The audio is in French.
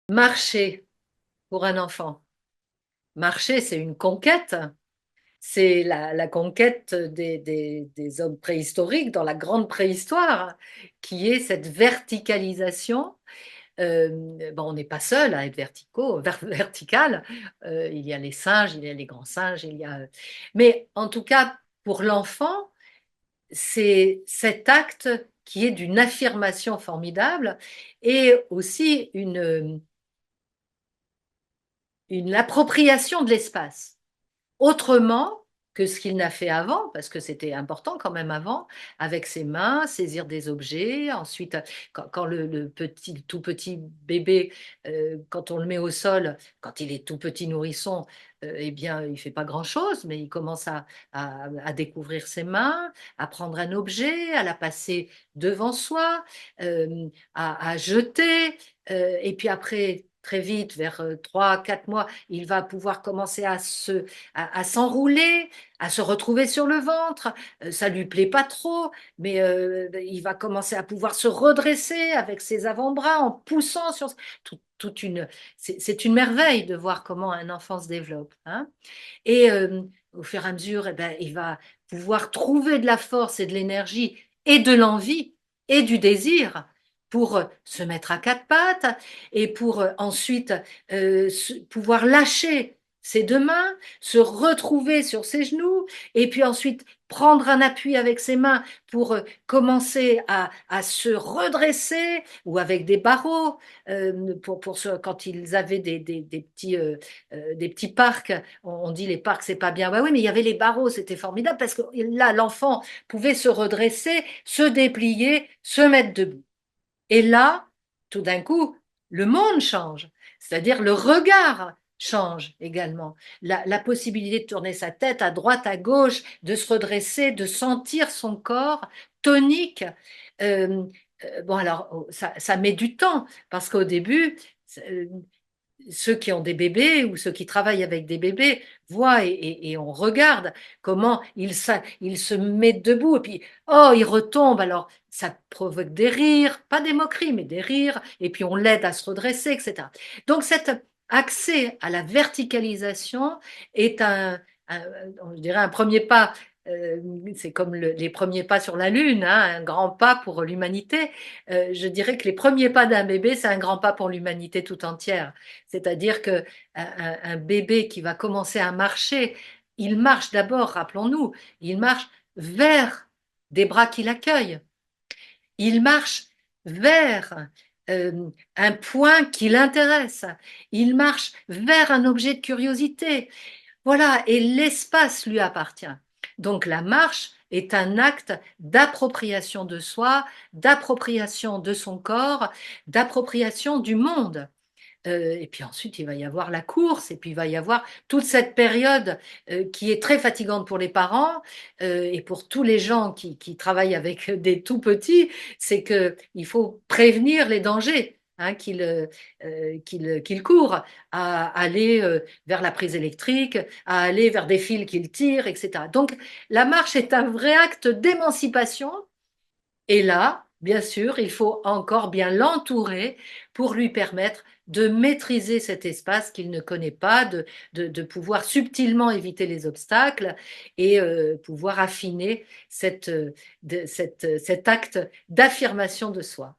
Marcher pour un enfant. Marcher, c'est une conquête. C'est la conquête des hommes préhistoriques dans la grande préhistoire, qui est cette verticalisation. Bon, on n'est pas seul à être vertical. Il y a les singes, il y a les grands singes, il y a. Mais en tout cas, pour l'enfant, c'est cet acte qui est d'une affirmation formidable et aussi une appropriation de l'espace. Autrement que ce qu'il n'a fait avant, parce que c'était important quand même avant, avec ses mains, saisir des objets. Ensuite, quand le tout petit bébé, quand on le met au sol, quand il est tout petit nourrisson, eh bien, il fait pas grand-chose, mais il commence à découvrir ses mains, à prendre un objet, à la passer devant soi, à jeter, et puis après, très vite, vers 3, 4 mois, il va pouvoir commencer à s'enrouler, à se retrouver sur le ventre. Ça lui plaît pas trop, mais il va commencer à pouvoir se redresser avec ses avant-bras en poussant sur toute une. C'est une merveille de voir comment un enfant se développe, hein. Et au fur et à mesure, eh ben, il va pouvoir trouver de la force et de l'énergie et de l'envie et du désir pour se mettre à quatre pattes et pour ensuite pouvoir lâcher ses deux mains, se retrouver sur ses genoux et puis ensuite prendre un appui avec ses mains pour commencer à se redresser ou avec des barreaux quand ils avaient des petits parcs. On dit les parcs, c'est pas bien. Bah oui, mais il y avait les barreaux, c'était formidable parce que là, l'enfant pouvait se redresser, se déplier, se mettre debout. Et là, tout d'un coup, le monde change, c'est-à-dire le regard change également. La possibilité de tourner sa tête à droite, à gauche, de se redresser, de sentir son corps tonique. Euh, bon, alors, ça met du temps parce qu'au début, euh, ceux qui ont des bébés ou ceux qui travaillent avec des bébés voient et on regarde comment il se met debout et puis, oh, il retombe. Alors, ça provoque des rires, pas des moqueries, mais des rires, et puis on l'aide à se redresser, etc. Donc, cet accès à la verticalisation est un- je dirais, un premier pas. euh, c'est comme les premiers pas sur la Lune, hein, un grand pas pour l'humanité. Je dirais que les premiers pas d'un bébé, c'est un grand pas pour l'humanité tout entière. C'est-à-dire que un bébé qui va commencer à marcher, il marche d'abord, rappelons-nous, il marche vers des bras qui l'accueillent. Il marche vers un point qui l'intéresse. Il marche vers un objet de curiosité. Voilà, et l'espace lui appartient. Donc la marche est un acte d'appropriation de soi, d'appropriation de son corps, d'appropriation du monde. Et puis ensuite, il va y avoir la course, et puis il va y avoir toute cette période qui est très fatigante pour les parents et pour tous les gens qui travaillent avec des tout petits, c'est qu'il faut prévenir les dangers. Hein, qu'il court, à aller vers la prise électrique, à aller vers des fils qu'il tire, etc. Donc la marche est un vrai acte d'émancipation et là, bien sûr, il faut encore bien l'entourer pour lui permettre de maîtriser cet espace qu'il ne connaît pas, de pouvoir subtilement éviter les obstacles et pouvoir affiner cet acte d'affirmation de soi.